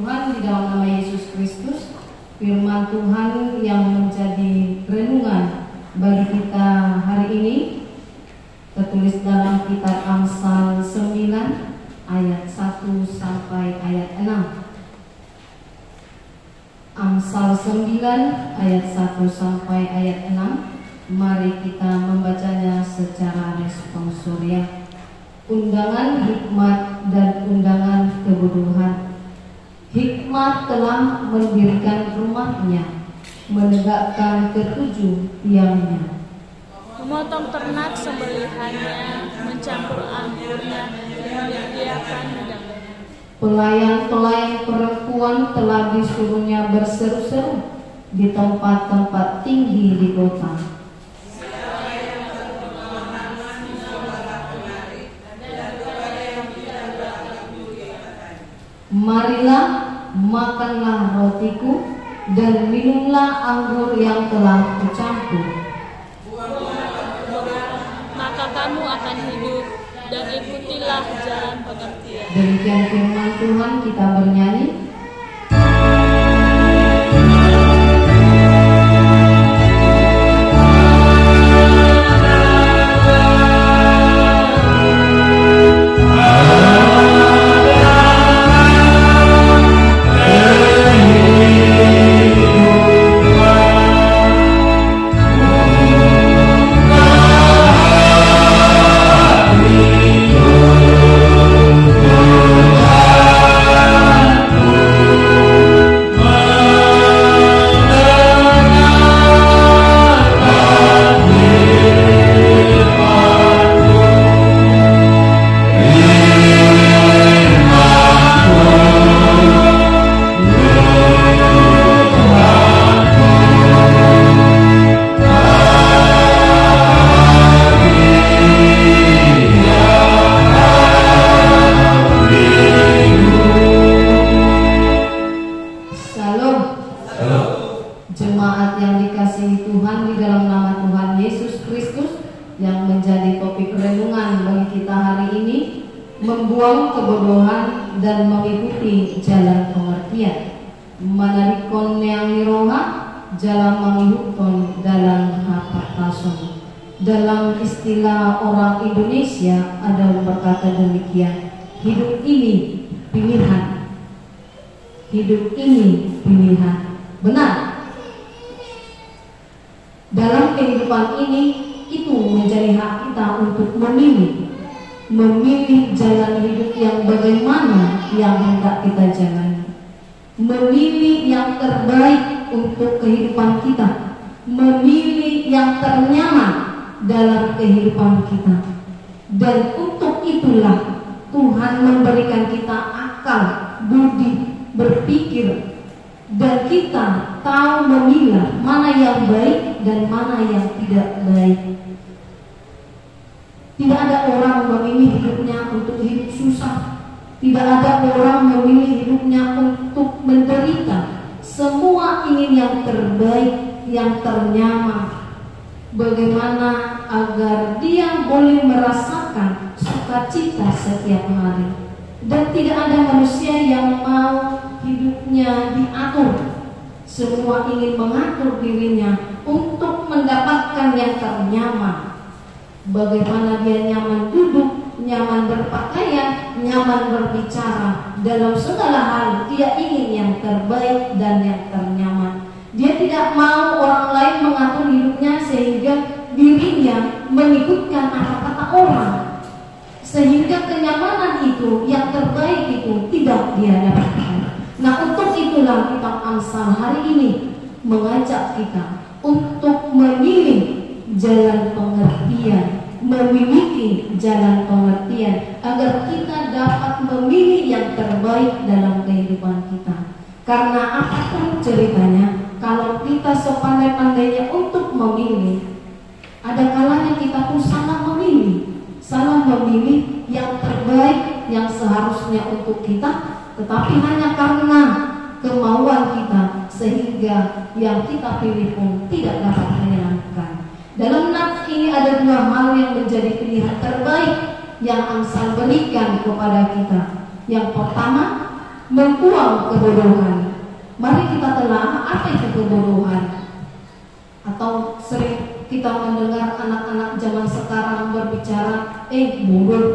Tuhan di dalam nama Yesus Kristus, firman Tuhan yang menjadi renungan bagi kita hari ini tertulis dalam kitab Amsal 9 ayat 1 sampai ayat 6. Amsal 9 ayat 1 sampai ayat 6. Mari kita membacanya secara responsorial. Undangan hikmat dan undangan kebodohan. Hikmat telah mendirikan rumahnya, menegakkan ketujuh tiangnya. Memotong ternak sembelihannya, mencampur anggurnya, dan menyediakan hidangannya. Pelayan-pelayan perempuan telah disuruhnya berseru-seru di tempat-tempat tinggi di kota. Marilah, makanlah rotiku dan minumlah anggur yang telah kucampur. Maka kamu akan hidup dan ikutilah jalan pengertian. Demikian firman Tuhan, kita bernyanyi. Jemaat yang dikasihi Tuhan, di dalam nama Tuhan Yesus Kristus yang menjadi topik renungan bagi kita hari ini, membuang kebodohan dan mengikuti jalan pengertian. Manarikon yang niroha jalan mengikutkan dalam hapatason. Dalam istilah orang Indonesia ada berkata demikian, hidup ini pilihan. Hidup ini pilihan. Benar. Dalam kehidupan ini, itu menjadi hak kita untuk memilih jalan hidup yang bagaimana yang hendak kita jalani, memilih yang terbaik untuk kehidupan kita, memilih yang ternyaman dalam kehidupan kita. Dan untuk itulah Tuhan memberikan kita akal, budi, berpikir, dan kita tahu memilah mana yang baik dan mana yang tidak baik. Tidak ada orang memilih hidupnya untuk hidup susah. Tidak ada orang memilih hidupnya untuk menderita. Semua ingin yang terbaik, yang ternyaman. Bagaimana agar dia boleh merasakan sukacita setiap hari. Dan tidak ada manusia yang mau hidupnya diatur. Semua ingin mengatur dirinya untuk mendapatkan yang ternyaman. Bagaimana dia nyaman duduk, nyaman berpakaian, nyaman berbicara. Dalam segala hal dia ingin yang terbaik dan yang ternyaman. Dia tidak mau orang lain mengatur hidupnya sehingga dirinya mengikutkan apa kata orang, sehingga kenyamanan itu, yang terbaik itu tidak dia dapatkan. Nah, untuk itulah kitab Amsal hari ini mengajak kita untuk memilih jalan pengertian, memiliki jalan pengertian agar kita dapat memilih yang terbaik dalam kehidupan kita. Karena apapun ceritanya, kalau kita sepandai-pandainya untuk memilih, ada kalanya kita pun salah memilih yang terbaik yang seharusnya untuk kita, tetapi hanya karena kemauan kita sehingga yang kita pilih pun tidak dapat menyenangkan. Dalam nats ini ada dua hal yang menjadi pilihan terbaik yang Amsal berikan kepada kita. Yang pertama, membuang kebodohan. Mari kita telah apa itu kebodohan. Atau sering kita mendengar anak-anak zaman sekarang berbicara, bodoh,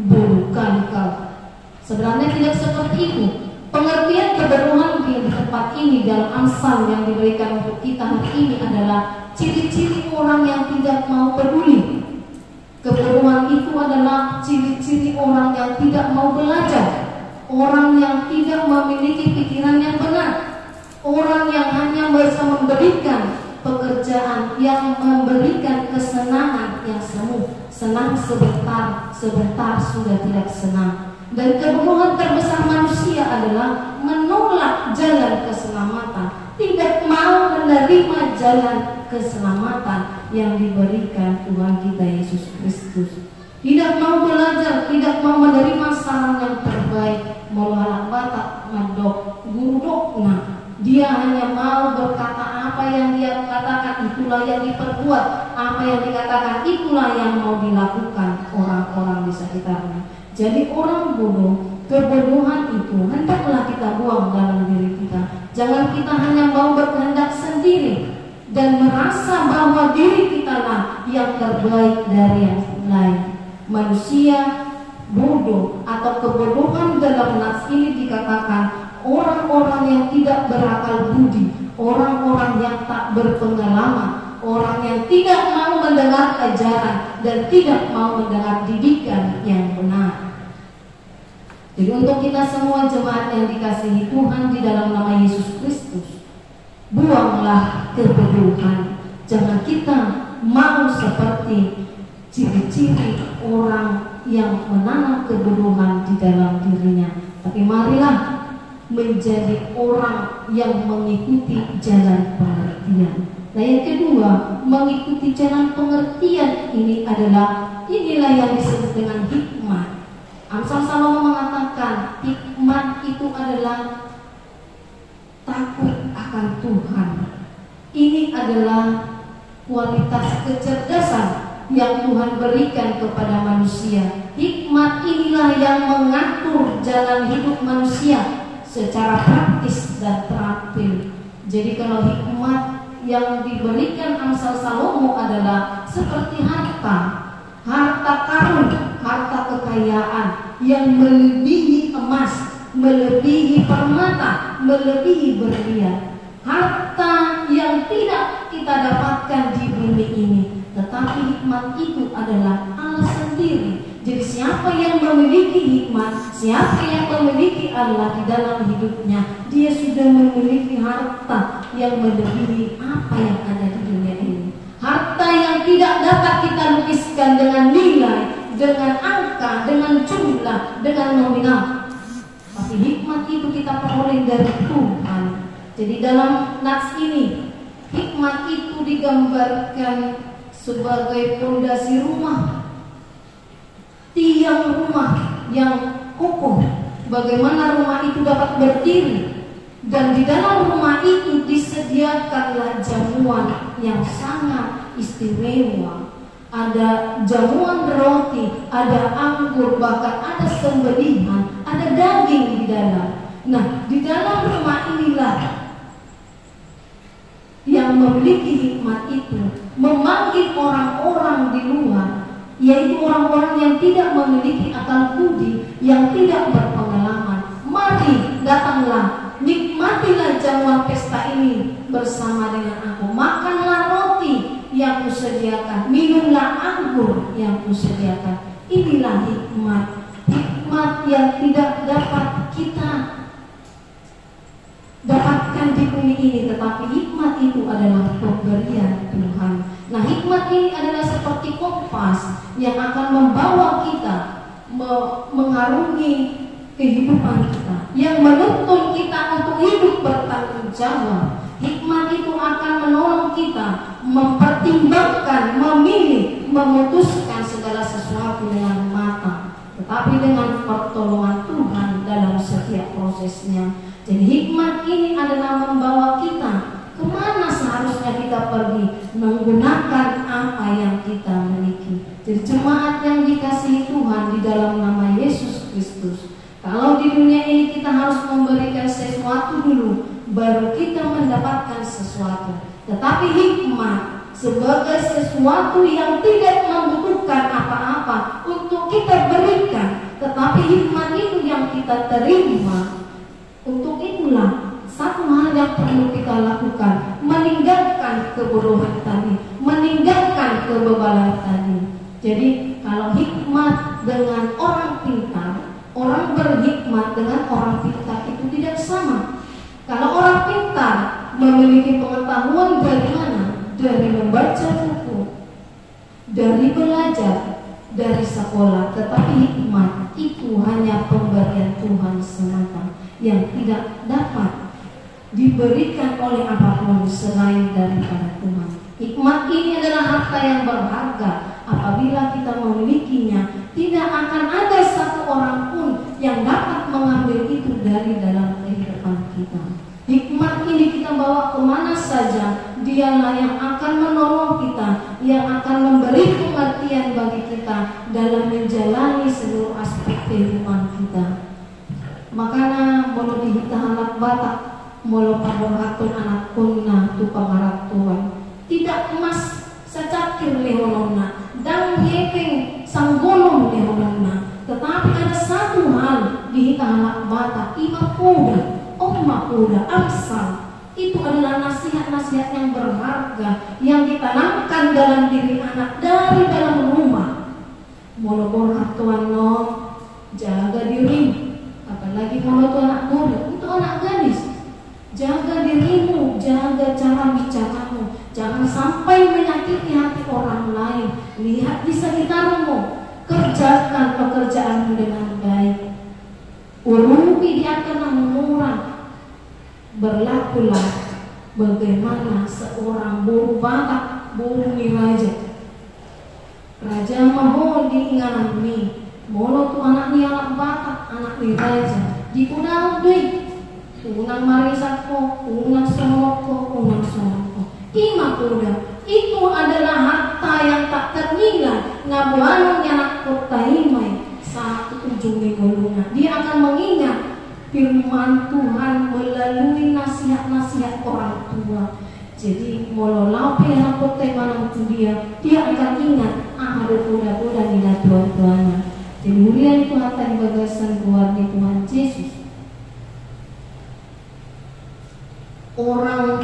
bodoh kali kau. Sebenarnya tidak seperti itu. Pengertian kebodohan di tempat ini dalam Amsal yang diberikan untuk kita hari ini adalah ciri-ciri orang yang tidak mau peduli. Kebodohan itu adalah ciri-ciri orang yang tidak mau belajar, orang yang tidak memiliki pikiran yang benar, orang yang hanya bisa memberikan pekerjaan yang memberikan kesenangan yang semu, senang sebentar, sebentar sudah tidak senang. Dan kebodohan terbesar manusia adalah menolak jalan keselamatan, tidak mau menerima jalan keselamatan yang diberikan Tuhan kita Yesus Kristus. Tidak mau belajar, tidak mau menerima saran yang terbaik, melalak batak, medok, guru nah. Dia hanya mau berkata apa yang dia katakan itulah yang diperbuat, apa yang dikatakan itulah yang mau dilakukan orang-orang di sekitarnya. Jadi orang bodoh, kebodohan itu hendaklah kita buang dalam diri kita. Jangan kita hanya mau berkehendak sendiri dan merasa bahwa diri kita lah yang terbaik dari yang lain. Manusia bodoh atau kebodohan dalam nas ini dikatakan orang-orang yang tidak berakal budi, orang-orang yang tak berpengalaman, orang yang tidak mau mendengar ajaran dan tidak mau mendengar didikan yang benar. Jadi untuk kita semua jemaat yang dikasihi Tuhan di dalam nama Yesus Kristus, buanglah kebodohan. Jangan kita mau seperti ciri-ciri orang yang menanam kebodohan di dalam dirinya. Tapi marilah menjadi orang yang mengikuti jalan pengertian. Nah yang kedua, mengikuti jalan pengertian ini adalah inilah yang disebut dengan hikmat. Amsal Salomo mengatakan hikmat itu adalah takut akan Tuhan. Ini adalah kualitas kecerdasan yang Tuhan berikan kepada manusia. Hikmat inilah yang mengatur jalan hidup manusia secara praktis dan terampil. Jadi kalau hikmat yang diberikan Amsal Salomo adalah seperti harta karun, harta kekayaan yang melebihi emas, melebihi permata, melebihi berlian. Harta yang tidak kita dapatkan di bumi ini, tetapi hikmat itu adalah Allah sendiri. Jadi siapa yang memiliki hikmat, siapa yang memiliki Allah di dalam hidupnya, dia sudah memiliki harta yang melebihi apa yang ada di dunia ini. Harta yang tidak dapat kita lukiskan dengan nilai, dengan angka, dengan jumlah, dengan nominal. Tapi hikmat itu kita peroleh dari Tuhan. Jadi dalam nas ini, hikmat itu digambarkan sebagai fondasi rumah, tiang rumah yang kokoh. Bagaimana rumah itu dapat berdiri. Dan di dalam rumah itu disediakanlah jamuan yang sangat istimewa. Ada jamuan roti, ada anggur, bahkan ada sembelihan, ada daging di dalam. Nah, di dalam rumah inilah yang memiliki hikmat itu memanggil orang-orang di luar, yaitu orang-orang yang tidak memiliki akal budi, yang tidak berpengalaman. Mari datanglah, nikmatilah jamuan pesta ini bersama dengan aku. Makanlah roti yang kusediakan, minumlah anggur yang kusediakan. Inilah hikmat, hikmat yang tidak dapat kita dapatkan di bumi ini, tetapi hikmat itu adalah pemberian Tuhan. Nah, hikmat ini adalah seperti kompas yang akan membawa kita mengarungi kehidupan kita, yang menuntun kita untuk hidup bertanggung jawab. Hikmat itu akan menolong kita mempertimbangkan, memilih, memutuskan segala sesuatu dengan matang, tetapi dengan pertolongan Tuhan dalam setiap prosesnya. Jadi hikmat ini adalah membawa kita kemana seharusnya kita pergi, menggunakan apa yang kita miliki. Jadi jemaat yang dikasihi Tuhan di dalam nama Yesus Kristus, Kalau di dunia ini kita harus memberikan sesuatu dulu, baru kita mendapatkan sesuatu. Tetapi hikmat sebagai sesuatu yang tidak membutuhkan apa-apa untuk kita berikan, tetapi hikmat itu yang kita terima. Untuk itulah satu hal yang perlu kita lakukan, meninggalkan kebodohan tadi, meninggalkan kebebalan tadi. Jadi kalau hikmat dengan orang pintar, orang berhikmat dengan orang pintar itu tidak sama. Kalau orang pintar memiliki pengetahuan dari mana? Dari membaca buku, dari belajar, dari sekolah. Tetapi hikmat itu hanya pemberian Tuhan semata yang tidak dapat diberikan oleh apapun selain daripada Tuhan. Hikmat ini adalah harta yang berharga. Apabila kita memilikinya, tidak akan ada satu orang pun yang dapat mengambil itu dari dalam kehidupan kita. Hikmat ini kita bawa kemana saja. Dialah yang akan menolong kita, yang akan memberi pengertian bagi kita dalam menjalani seluruh aspek kehidupan kita. Makanya molo dihita anak batak, molo paborhatun anak kunna tu pangarap Tuhan. Tidak emas secakir lehonona, dan yepeng sanggolong lehonona. Tetapi ada satu hal dihita anak batak, ima kuda, omma kuda, amsal. Itu adalah nasihat-nasihat yang berharga yang ditanamkan dalam diri anak dari dalam rumah. Molo borhatuan no, jaga dirimu. Apalagi kalau itu anak muda, itu anak gadis, jaga dirimu, jaga cara bicaramu, jangan sampai menyakiti hati orang lain. Lihat di sekitarmu, kerjakan pekerjaanmu dengan baik, urupi di antara orang. Berlakulah bagaimana seorang buruh batak, buruh raja. Raja mahal diingat ni. Molo tu anak ni anak batak, anak ni raja. Di unang duit, unang marisak ko, unang sonok ko, unang sonok ko. Ima kuda, itu adalah harta yang tak ternilai. Ngabuanong anak ko tahimay sa ujung gulungan. Dia akan mengingat firman Tuhan melalui nasihat-nasihat orang tua. Jadi molo anak ko manang dia akan ingat ada kuda-kuda nila tuan-tuannya. Kemudian itu akan bagasan buat di Tuhan Yesus. Orang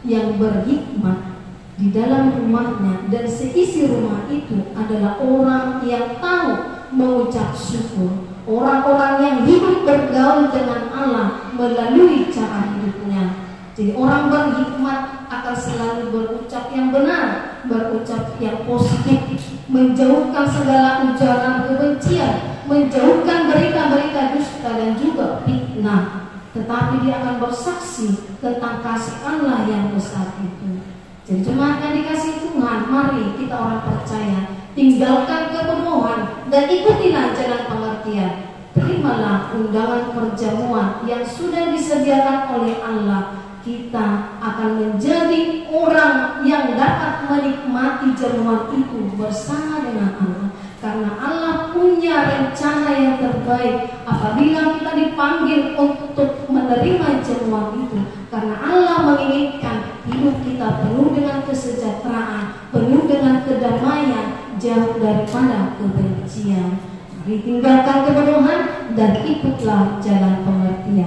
yang berhikmat di dalam rumahnya dan seisi rumah itu adalah orang yang tahu mengucap syukur. Orang-orang yang hidup bergaul dengan Allah melalui cara hidupnya. Jadi orang berhikmat akan selalu berucap yang benar, berucap yang positif, menjauhkan segala ujaran kebencian, menjauhkan berita-berita dusta dan juga fitnah. Tetapi dia akan bersaksi tentang kasih Allah yang besar itu. Jadi jemaat yang dikasihi Tuhan, mari kita orang percaya tinggalkan kebodohan dan ikutilah jalan pengertian. Terimalah undangan perjamuan yang sudah disediakan oleh Allah. Kita akan menjadi orang yang dapat menikmati jamuan itu bersama dengan Allah. Karena Allah punya rencana yang terbaik apabila kita dipanggil untuk menerima jamuan itu. Karena Allah menginginkan hidup kita penuh dengan kesejahteraan, penuh dengan kedamaian, jauh daripada kebencian. Mari tinggalkan kebodohan dan ikutlah jalan pengertian.